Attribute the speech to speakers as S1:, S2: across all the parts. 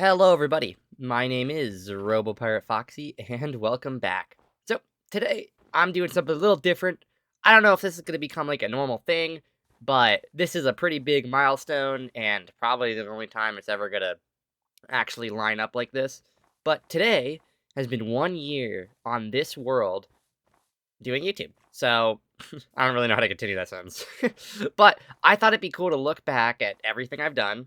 S1: Hello, everybody. My name is RoboPirate Foxy, and welcome back. So, today I'm doing something a little different. I don't know if this is going to become like a normal thing, but this is a pretty big milestone, and probably the only time it's ever going to actually line up like this. But today has been 1 year on this world doing YouTube. So, I don't really know how to continue that sentence. But I thought it'd be cool to look back at everything I've done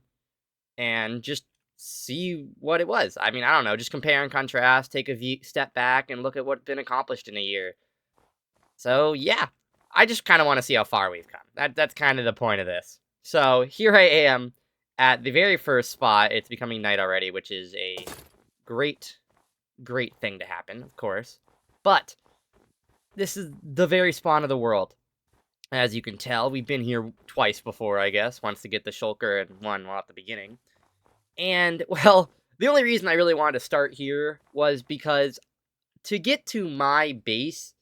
S1: and just see what it was. I mean, I don't know, just compare and contrast, take a step back, and look at what's been accomplished in a year. So yeah, I just kind of want to see how far we've come. That's kind of the point of this. So here I am at the very first spot. It's becoming night already, which is a great, great thing to happen, of course. But this is the very spawn of the world. As you can tell, we've been here twice before, I guess. Once to get the shulker and one at the beginning. And, well, the only reason I really wanted to start here was because to get to my base,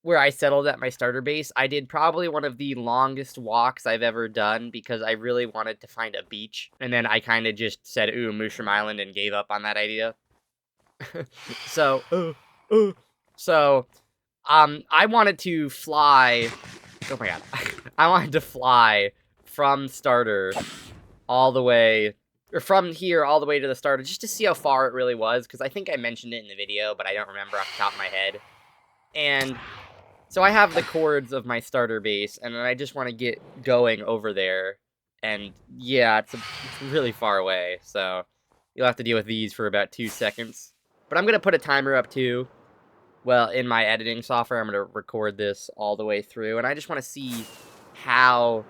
S1: where I settled at my starter base, I did probably one of the longest walks I've ever done because I really wanted to find a beach. And then I kind of just said, ooh, Mushroom Island, and gave up on that idea. So, so, I wanted to fly. Oh my god. I wanted to fly from starter all the way, or from here all the way to the starter, just to see how far it really was, because I think I mentioned it in the video, but I don't remember off the top of my head. And so I have the chords of my starter base, and then I just want to get going over there. And yeah, it's really far away, so you'll have to deal with these for about 2 seconds. But I'm going to put a timer up too. Well, in my editing software, I'm going to record this all the way through, and I just want to see how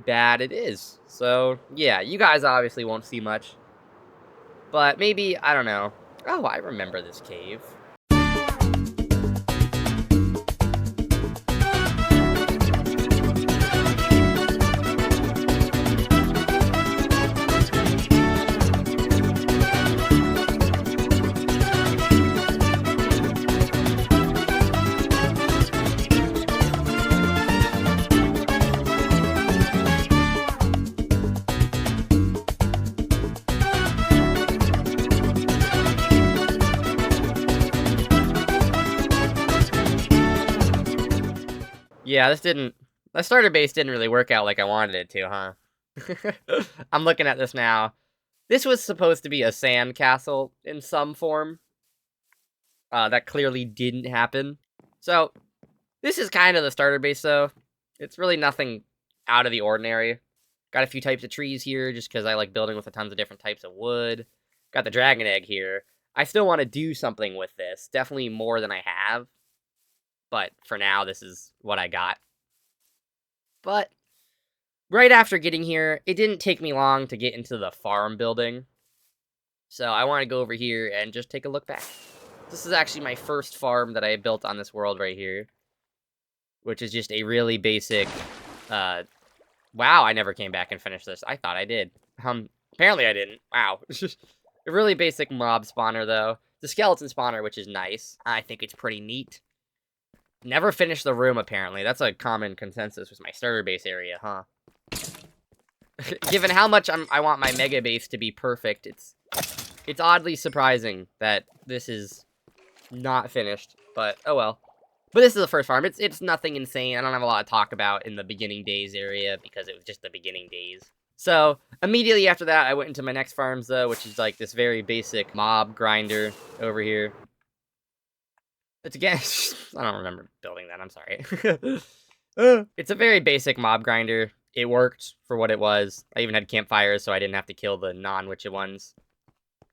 S1: bad it is. So, yeah, you guys obviously won't see much. But maybe, I don't know. Oh, I remember this cave. Yeah, the starter base didn't really work out like I wanted it to, huh? I'm looking at this now. This was supposed to be a sand castle in some form. That clearly didn't happen. So, this is kind of the starter base, though. It's really nothing out of the ordinary. Got a few types of trees here, just because I like building with a tons of different types of wood. Got the dragon egg here. I still want to do something with this. Definitely more than I have. But for now, this is what I got. But right after getting here, it didn't take me long to get into the farm building. So I want to go over here and just take a look back. This is actually my first farm that I built on this world right here. Which is just a really basic... wow, I never came back and finished this. I thought I did. Apparently I didn't. Wow. It's just a really basic mob spawner, though. The skeleton spawner, which is nice. I think it's pretty neat. Never finished the room, apparently. That's a common consensus with my starter base area, huh? Given how much I want my mega base to be perfect, it's oddly surprising that this is not finished. But, oh well. But this is the first farm. It's nothing insane. I don't have a lot to talk about in the beginning days area because it was just the beginning days. So, immediately after that, I went into my next farms, though, which is like this very basic mob grinder over here. It's again, I don't remember building that, I'm sorry. It's a very basic mob grinder. It worked for what it was. I even had campfires, so I didn't have to kill the non-witchy ones.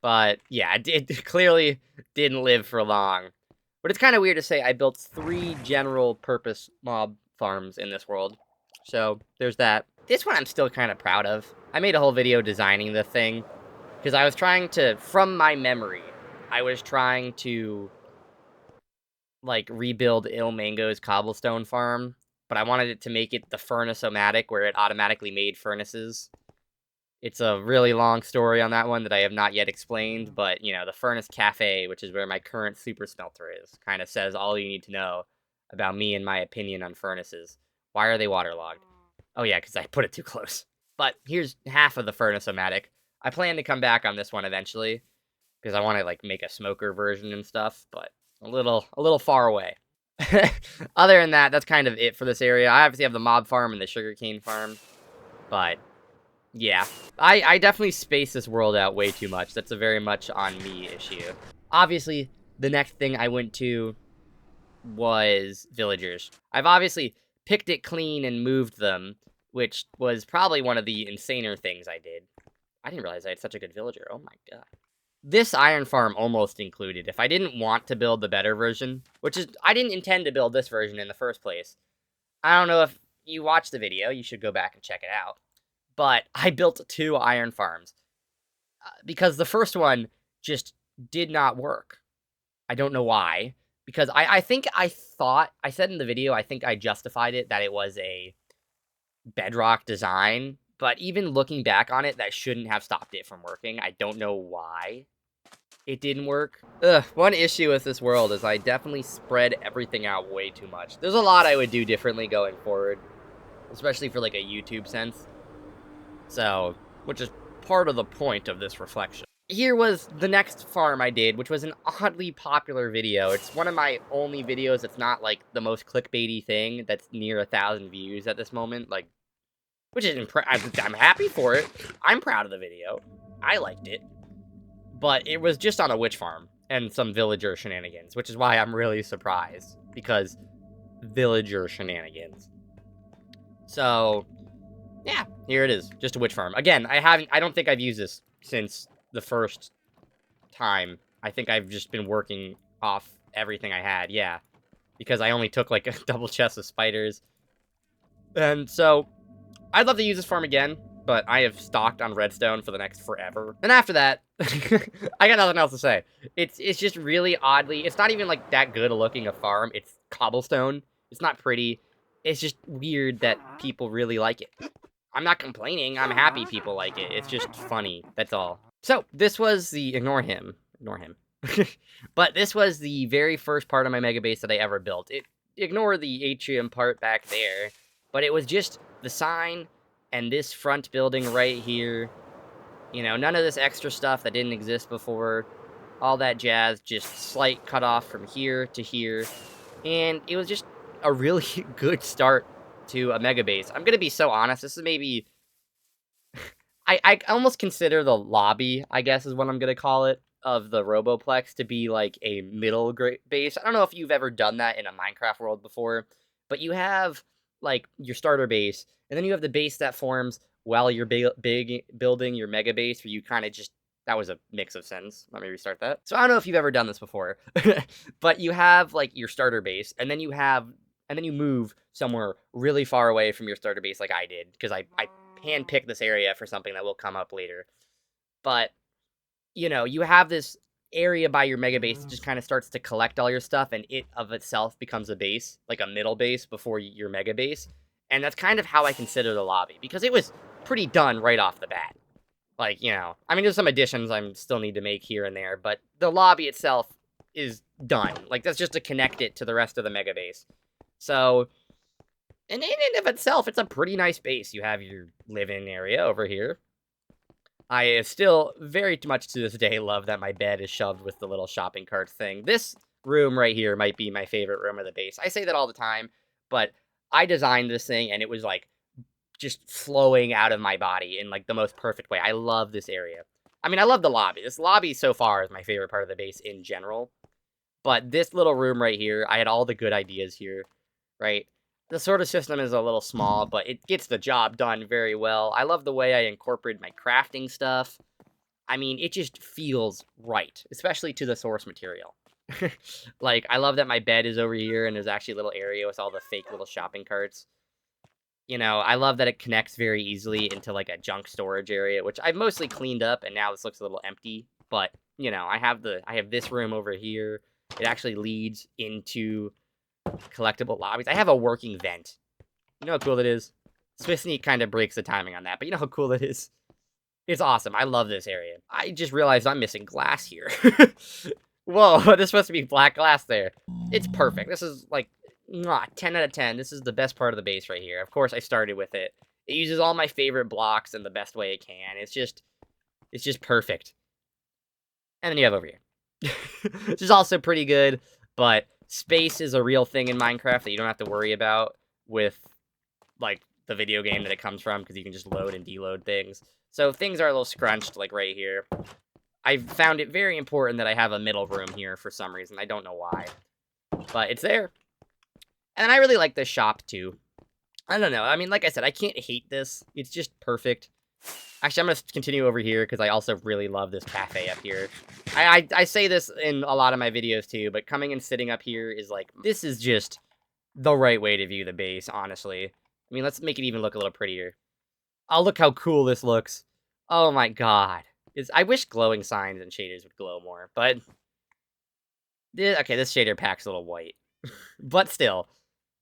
S1: But, yeah, it clearly didn't live for long. But it's kind of weird to say I built 3 general purpose mob farms in this world. So, there's that. This one I'm still kind of proud of. I made a whole video designing the thing. Because I was trying to, from my memory, I was trying to like rebuild Ilmango's cobblestone farm, but I wanted it to make it the furnace-o-matic, where it automatically made furnaces. It's a really long story on that one that I have not yet explained, but, you know, the Furnace Cafe, which is where my current super smelter is, kind of says all you need to know about me and my opinion on furnaces. Why are they waterlogged? Oh yeah, because I put it too close. But here's half of the furnace-o-matic. I plan to come back on this one eventually because I want to like make a smoker version and stuff, but a little far away. Other than that, that's kind of it for this area. I obviously have the mob farm and the sugarcane farm, but yeah, I definitely space this world out way too much. That's a very much on me issue. Obviously, the next thing I went to was villagers. I've obviously picked it clean and moved them, which was probably one of the insaner things I did. I didn't realize I had such a good villager. Oh my god. This iron farm almost included. If I didn't want to build the better version, which is, I didn't intend to build this version in the first place. I don't know if you watched the video. You should go back and check it out. But I built 2 iron farms because the first one just did not work. I don't know why. Because I think I thought, I said in the video, I think I justified it that it was a bedrock design. But even looking back on it, that shouldn't have stopped it from working. I don't know why it didn't work. Ugh, one issue with this world is I definitely spread everything out way too much. There's a lot I would do differently going forward, especially for like a YouTube sense. So, which is part of the point of this reflection. Here was the next farm I did, which was an oddly popular video. It's one of my only videos that's not like the most clickbaity thing that's near 1,000 views at this moment. Like, which is I'm happy for it. I'm proud of the video. I liked it. But it was just on a witch farm and some villager shenanigans, which is why I'm really surprised. Because villager shenanigans. So, yeah, here it is. Just a witch farm. Again, I don't think I've used this since the first time. I think I've just been working off everything I had, yeah. Because I only took like a double chest of spiders. And so, I'd love to use this farm again, but I have stocked on redstone for the next forever. And after that, I got nothing else to say. It's just really oddly, it's not even like that good looking a farm. It's cobblestone. It's not pretty. It's just weird that people really like it. I'm not complaining. I'm happy people like it. It's just funny. That's all. So, this was the... Ignore him. But this was the very first part of my mega base that I ever built. Ignore the atrium part back there. But it was just the sign and this front building right here. You know, none of this extra stuff that didn't exist before. All that jazz. Just slight cutoff from here to here. And it was just a really good start to a mega base. I'm gonna be so honest. This is maybe... I almost consider the lobby, I guess is what I'm gonna call it, of the Roboplex to be like a middle base. I don't know if you've ever done that in a Minecraft world before, but you have like your starter base, and then you have the base that forms while you're building your mega base, where you kind of just... That was a mix of sentences. Let me restart that. So I don't know if you've ever done this before, but you have like your starter base, and then you move somewhere really far away from your starter base like I did, because I handpicked this area for something that will come up later. But, you know, you have this area by your mega base that just kind of starts to collect all your stuff, and it of itself becomes a base, like a middle base before your mega base. And that's kind of how I consider the lobby, because it was pretty done right off the bat. Like, you know, I mean, there's some additions I still need to make here and there, but the lobby itself is done. Like, that's just to connect it to the rest of the mega base. So, and in and of itself, it's a pretty nice base. You have your living area over here. I still very much to this day love that my bed is shoved with the little shopping cart thing. This room right here might be my favorite room of the base. I say that all the time, but I designed this thing and it was like just flowing out of my body in like the most perfect way. I love this area. I mean, I love the lobby. This lobby so far is my favorite part of the base in general. But this little room right here, I had all the good ideas here, right? The sort of system is a little small, but it gets the job done very well. I love the way I incorporated my crafting stuff. I mean, it just feels right, especially to the source material. Like, I love that my bed is over here, and there's actually a little area with all the fake little shopping carts. You know, I love that it connects very easily into, like, a junk storage area, which I've mostly cleaned up, and now this looks a little empty. But, you know, I have this room over here. It actually leads into collectible lobbies. I have a working vent. You know how cool that is? Swiss Sneak kind of breaks the timing on that, but you know how cool that is? It's awesome. I love this area. I just realized I'm missing glass here. Whoa, there's supposed to be black glass there. It's perfect. This is like 10 out of 10. This is the best part of the base right here. Of course, I started with it. It uses all my favorite blocks in the best way it can. It's It's just perfect. And then you have over here. Which is also pretty good, but space is a real thing in Minecraft that you don't have to worry about with, like, the video game that it comes from, because you can just load and deload things. So things are a little scrunched, like, right here. I found it very important that I have a middle room here for some reason. I don't know why. But it's there. And I really like this shop, too. I don't know. I mean, like I said, I can't hate this. It's just perfect. Actually, I'm going to continue over here because I also really love this cafe up here. I say this in a lot of my videos, too, but coming and sitting up here is like, this is just the right way to view the base, honestly. I mean, let's make it even look a little prettier. Oh, look how cool this looks. Oh my god. I wish glowing signs and shaders would glow more, but... Okay, this shader pack's a little white. But still.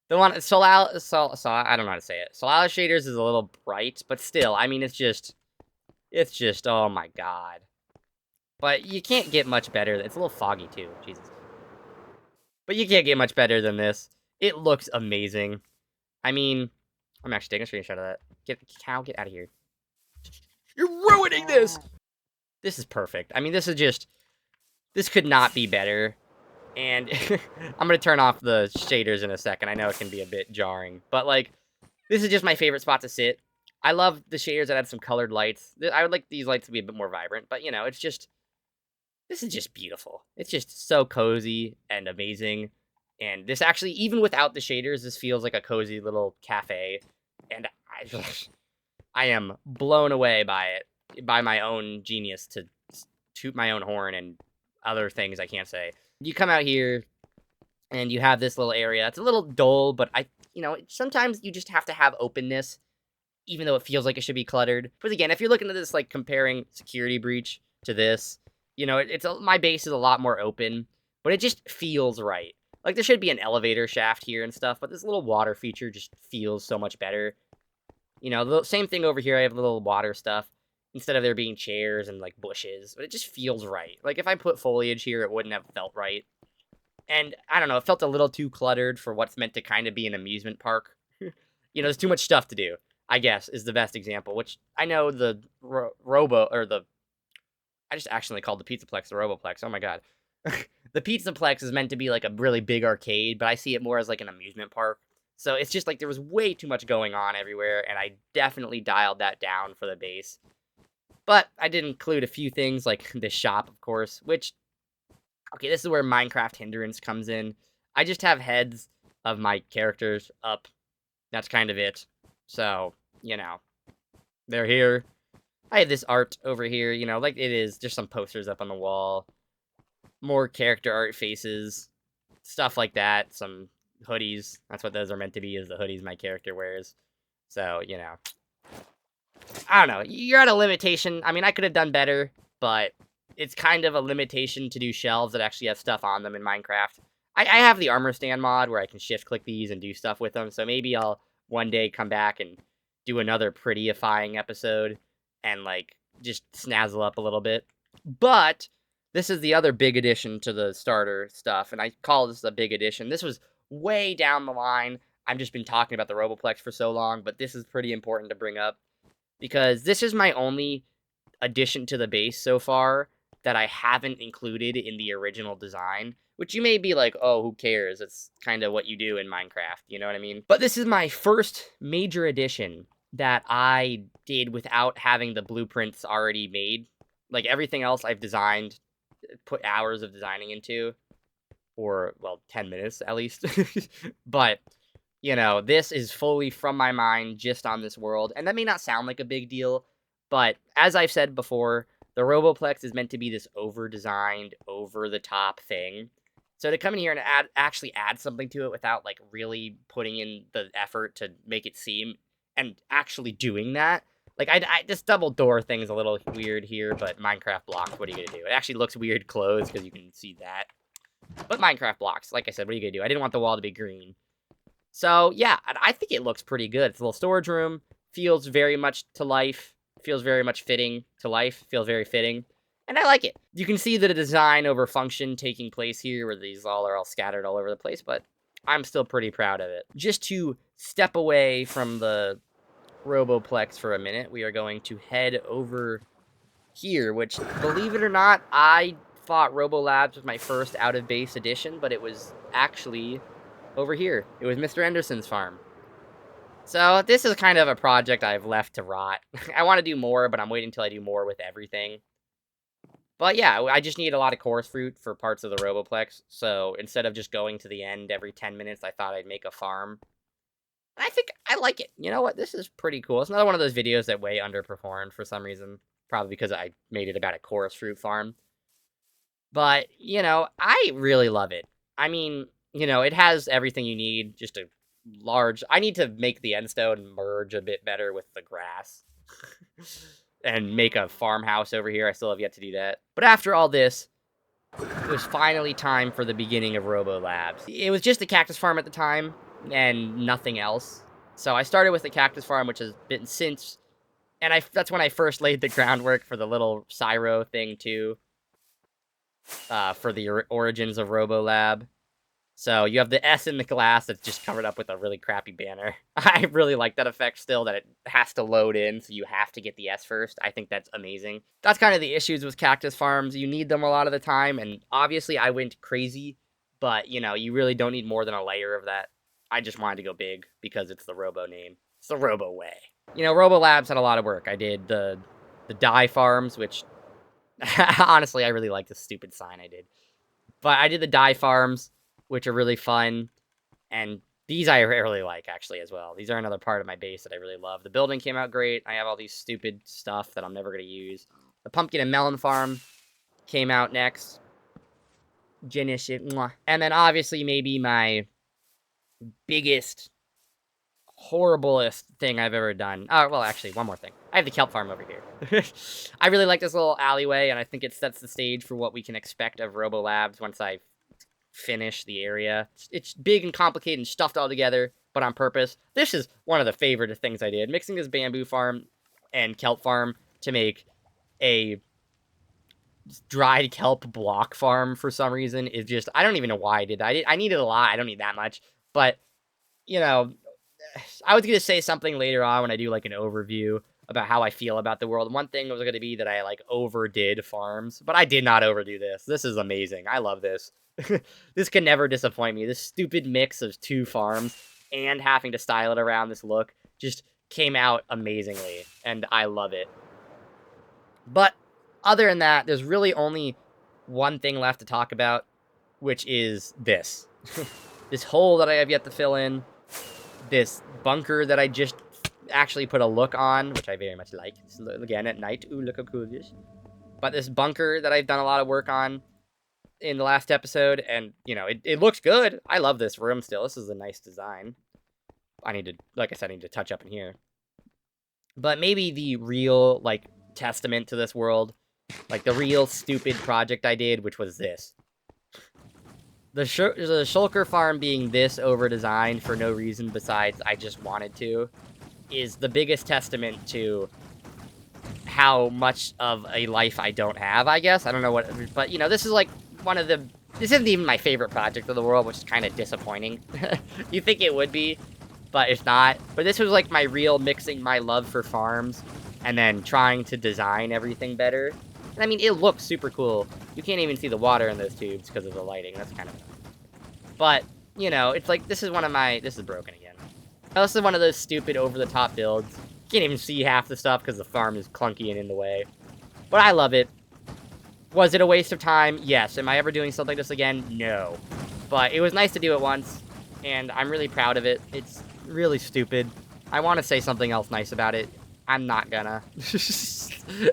S1: The one... I don't know how to say it. Solaris shaders is a little bright, but still, I mean, it's just... oh my god. But you can't get much better. It's a little foggy, too. Jesus. But you can't get much better than this. It looks amazing. I mean... I'm actually taking a screenshot of that. Get out of here. You're ruining this! This is perfect. I mean, this could not be better. And I'm going to turn off the shaders in a second. I know it can be a bit jarring. But, like, this is just my favorite spot to sit. I love the shaders that add some colored lights. I would like these lights to be a bit more vibrant. But, you know, this is just beautiful. It's just so cozy and amazing. And this actually, even without the shaders, this feels like a cozy little cafe. And I am blown away by it, by my own genius to toot my own horn and other things I can't say. You come out here, and you have this little area. It's a little dull, but sometimes you just have to have openness, even though it feels like it should be cluttered. Because again, if you're looking at this, like, comparing Security Breach to this, my base is a lot more open, but it just feels right. Like, there should be an elevator shaft here and stuff, but this little water feature just feels so much better. The same thing over here. I have little water stuff instead of there being chairs and, like, bushes, but it just feels right. Like, if I put foliage here, it wouldn't have felt right. And, I don't know, it felt a little too cluttered for what's meant to kind of be an amusement park. There's too much stuff to do, I guess, is the best example, which I know the I just accidentally called the Pizzaplex the Roboplex. Oh my god. The Pizzaplex is meant to be like a really big arcade, but I see it more as like an amusement park. So it's just like there was way too much going on everywhere, and I definitely dialed that down for the base. But I did include a few things like this shop, of course, which, okay, this is where Minecraft Hindrance comes in. I just have heads of my characters up. That's kind of it. So, they're here. I have this art over here, like it is, just some posters up on the wall. More character art faces, stuff like that. Some hoodies. That's what those are meant to be, is the hoodies my character wears. So, I don't know. You're at a limitation. I mean, I could have done better, but it's kind of a limitation to do shelves that actually have stuff on them in Minecraft. I have the armor stand mod where I can shift click these and do stuff with them, so maybe I'll one day come back and do another prettyifying episode and, like, just snazzle up a little bit. But this is the other big addition to the starter stuff, and I call this a big addition. This was way down the line. I've just been talking about the Roboplex for so long, but this is pretty important to bring up, because this is my only addition to the base so far that I haven't included in the original design, which you may be like, oh, who cares? It's kind of what you do in Minecraft, you know what I mean? But this is my first major addition that I did without having the blueprints already made. Like, everything else I've designed, put hours of designing into, or, well, 10 minutes at least. But, this is fully from my mind just on this world, and that may not sound like a big deal, but as I've said before, the Roboplex is meant to be this over-designed, over-the-top thing. So to come in here and actually add something to it without, like, really putting in the effort to make it seem, and actually doing that, like, this double door thing's a little weird here, but Minecraft blocks, what are you gonna do? It actually looks weird closed, because you can see that. But Minecraft blocks, like I said, what are you gonna do? I didn't want the wall to be green. So, yeah, I think it looks pretty good. It's a little storage room, feels very much to life, feels very much fitting to life, feels very fitting, and I like it. You can see the design over function taking place here, where these are all scattered all over the place, but I'm still pretty proud of it. Just to step away from the Roboplex for a minute, we are going to head over here, which, believe it or not, I thought Robo Labs was my first out-of-base edition, but it was actually over here. It was Mr. Henderson's farm. So this is kind of a project I've left to rot. I want to do more, but I'm waiting until I do more with everything. But yeah, I just need a lot of chorus fruit for parts of the Roboplex, so instead of just going to the end every 10 minutes, I thought I'd make a farm. And I think I like it. You know what? This is pretty cool. It's another one of those videos that way underperformed for some reason. Probably because I made it about a chorus fruit farm. But, you know, I really love it. I mean, you know, it has everything you need. Just a large... I need to make the endstone merge a bit better with the grass. And make a farmhouse over here. I still have yet to do that. But after all this, it was finally time for the beginning of Robo Labs. It was just a cactus farm at the time, and nothing else. So I started with the cactus farm, which has been since... And that's when I first laid the groundwork for the little Cyro thing, too. For the origins of Robo Lab. So you have the S in the glass that's just covered up with a really crappy banner. I really like that effect still, that it has to load in, so you have to get the S first. I think that's amazing. That's kind of the issues with cactus farms. You need them a lot of the time, and obviously I went crazy, but, you know, you really don't need more than a layer of that. I just wanted to go big because it's the Robo name. It's the Robo way. You know, Robo Labs had a lot of work. I did the dye farms, which, honestly, I really like the stupid sign I did. But I did the dye farms, which are really fun, and these I really like, actually, as well. These are another part of my base that I really love. The building came out great. I have all these stupid stuff that I'm never going to use. The pumpkin and melon farm came out next. And then, obviously, maybe my biggest, horriblest thing I've ever done. Oh, well, actually, one more thing. I have the kelp farm over here. I really like this little alleyway, and I think it sets the stage for what we can expect of Robo Labs once I finish the area. It's big and complicated and stuffed all together, but on purpose. This is one of the favorite things I did. Mixing this bamboo farm and kelp farm to make a dried kelp block farm for some reason is just... I don't even know why I did that. I needed a lot. I don't need that much. But, you know, I was going to say something later on when I do, like, an overview about how I feel about the world. One thing was going to be that I, like, overdid farms, but I did not overdo this. This is amazing. I love this. This can never disappoint me. This stupid mix of two farms and having to style it around this look just came out amazingly, and I love it. But other than that, there's really only one thing left to talk about, which is this. This hole that I have yet to fill in, this bunker that I just actually put a look on, which I very much like. Again, at night. Ooh, look how cool it is. But this bunker that I've done a lot of work on in the last episode, and, you know, it looks good. I love this room still. This is a nice design. I need to, like I said, I need to touch up in here. But maybe the real, like, testament to this world, like, the real stupid project I did, which was this. The Shulker farm being this over-designed for no reason besides I just wanted to is the biggest testament to how much of a life I don't have, I guess. I don't know what... But, you know, this is, like, one of the... This isn't even my favorite project of the world, which is kind of disappointing. You think it would be, but it's not. But this was, like, my real mixing my love for farms and then trying to design everything better. And, I mean, it looks super cool. You can't even see the water in those tubes because of the lighting. That's kind of... But, you know, it's like, this is one of my... This is broken again. This is one of those stupid over-the-top builds. You can't even see half the stuff because the farm is clunky and in the way. But I love it. Was it a waste of time? Yes. Am I ever doing something like this again? No. But it was nice to do it once, and I'm really proud of it. It's really stupid. I want to say something else nice about it. I'm not gonna.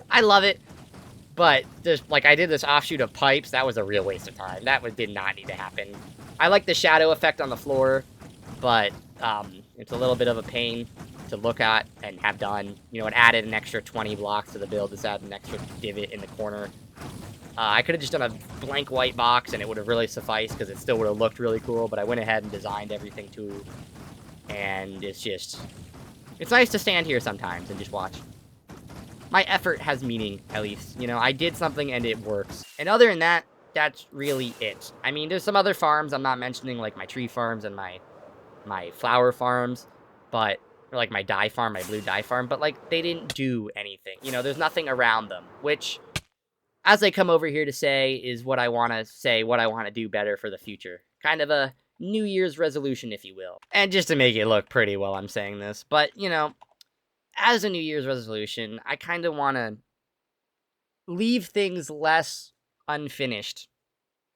S1: I love it. But, just, like, I did this offshoot of pipes. That was a real waste of time. That did not need to happen. I like the shadow effect on the floor, but it's a little bit of a pain to look at and have done. You know, it added an extra 20 blocks to the build. This added an extra divot in the corner. I could have just done a blank white box and it would have really sufficed because it still would have looked really cool, but I went ahead and designed everything too. And it's just... It's nice to stand here sometimes and just watch. My effort has meaning, at least. You know, I did something and it works. And other than that, that's really it. I mean, there's some other farms I'm not mentioning, like my tree farms and my flower farms, but or like my dye farm, my blue dye farm, but like they didn't do anything. You know, there's nothing around them, which as I come over here to say is what I want to say, what I want to do better for the future. Kind of a New Year's resolution, if you will. And just to make it look pretty while I'm saying this, but you know, as a New Year's resolution, I kind of want to leave things less unfinished.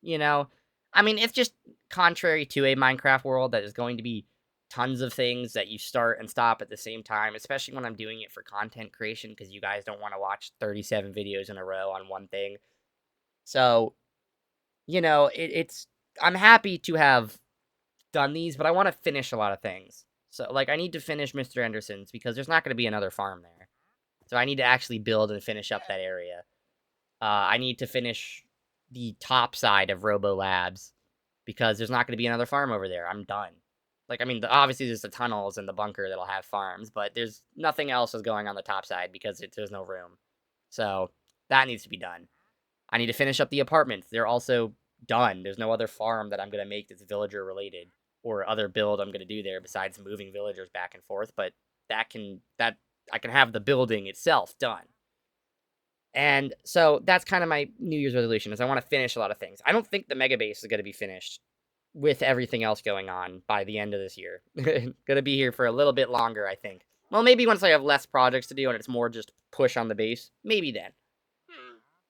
S1: You know, I mean, it's just contrary to a Minecraft world that is going to be tons of things that you start and stop at the same time, especially when I'm doing it for content creation because you guys don't want to watch 37 videos in a row on one thing. So, you know, it's I'm happy to have done these, but I want to finish a lot of things. So, like, I need to finish Mr. Anderson's because there's not going to be another farm there. So I need to actually build and finish up that area. I need to finish the top side of Robo Labs because there's not going to be another farm over there. I'm done. Like, I mean, obviously there's the tunnels and the bunker that'll have farms, but there's nothing else is going on the top side because there's no room. So that needs to be done. I need to finish up the apartments. They're also done. There's no other farm that I'm going to make that's villager related or other build I'm going to do there besides moving villagers back and forth, but that I can have the building itself done. And so that's kind of my New Year's resolution is I want to finish a lot of things. I don't think the mega base is going to be finished with everything else going on by the end of this year. Going to be here for a little bit longer, I think. Well, maybe once I have less projects to do and it's more just push on the base, maybe then.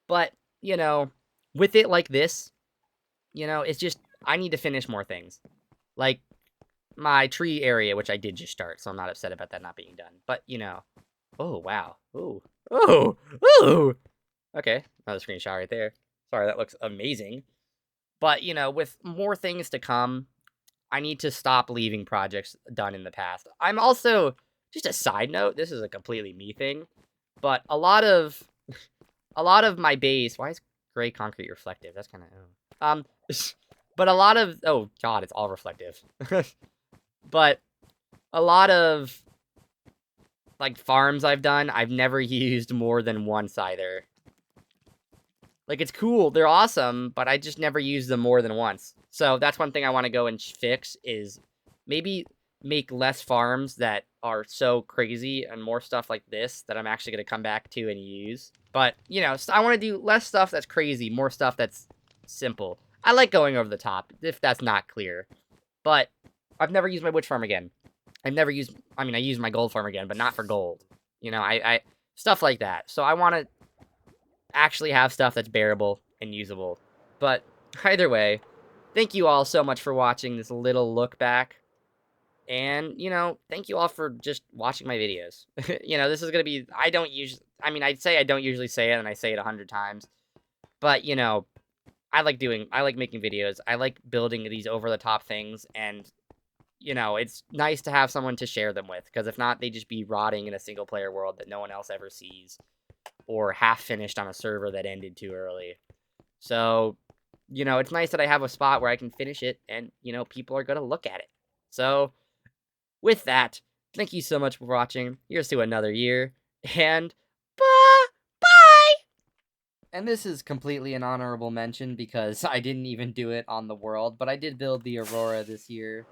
S1: But, you know, with it like this, you know, it's just I need to finish more things. Like my tree area, which I did just start, so I'm not upset about that not being done. But, you know, oh, wow. Ooh. Oh, ooh. Okay, another screenshot right there. Sorry, that looks amazing. But, you know, with more things to come, I need to stop leaving projects done in the past. I'm also, just a side note, this is a completely me thing, but a lot of my base, why is gray concrete reflective? That's kind of, but a lot of, oh god, it's all reflective. But a lot of, like, farms I've done, I've never used more than once either. Like, it's cool, they're awesome, but I just never use them more than once. So that's one thing I want to go and fix is maybe make less farms that are so crazy and more stuff like this that I'm actually going to come back to and use. But, you know, I want to do less stuff that's crazy, more stuff that's simple. I like going over the top, if that's not clear. But I've never used my witch farm again. I've never used, I mean, I used my gold farm again, but not for gold. You know, I stuff like that. So I want to actually have stuff that's bearable and usable. But either way, thank you all so much for watching this little look back. And, you know, thank you all for just watching my videos. You know, this is going to be, I don't usually, I mean, I'd say I don't usually say it, and I say it 100 times. But, you know, I like making videos. I like building these over-the-top things, and, you know, it's nice to have someone to share them with, because if not, they'd just be rotting in a single-player world that no one else ever sees, or half-finished on a server that ended too early. So, you know, it's nice that I have a spot where I can finish it, and, you know, people are going to look at it. So, with that, thank you so much for watching. Here's to another year, and bye! And this is completely an honorable mention because I didn't even do it on the world, but I did build the Aurora this year,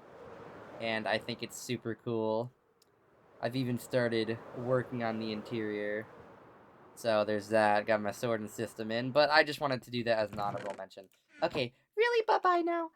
S1: and I think it's super cool. I've even started working on the interior. So there's that. Got my sword and system in, but I just wanted to do that as an honorable mention. Okay, really? Bye-bye now?